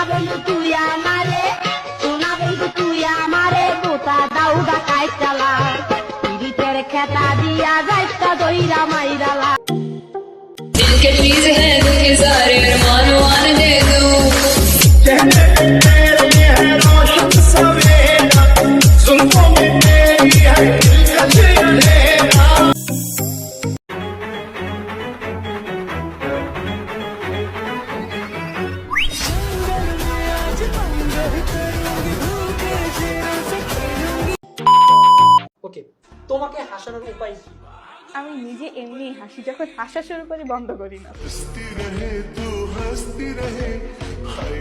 বন্ধু তুই আমারে, সোনা বন্ধু তুই আমারে, বোতা দাউদা কাইটালা, পিরিতের খেতা দিয়া যাইতা দইরা মাইরালা। दिल के चीज है दिल के सारे अरमान मान दे दो तेरे है रोशन सवेरा जुल्फों में तेरी है दिलकश अंधेरा ওকে, তোমাকে হাসানোর উপায় কি? আমি নিজে এমনি হাসি, যখন হাসা শুরু করি বন্ধ করি না। हंसती रहे तू हंसती रहे हाय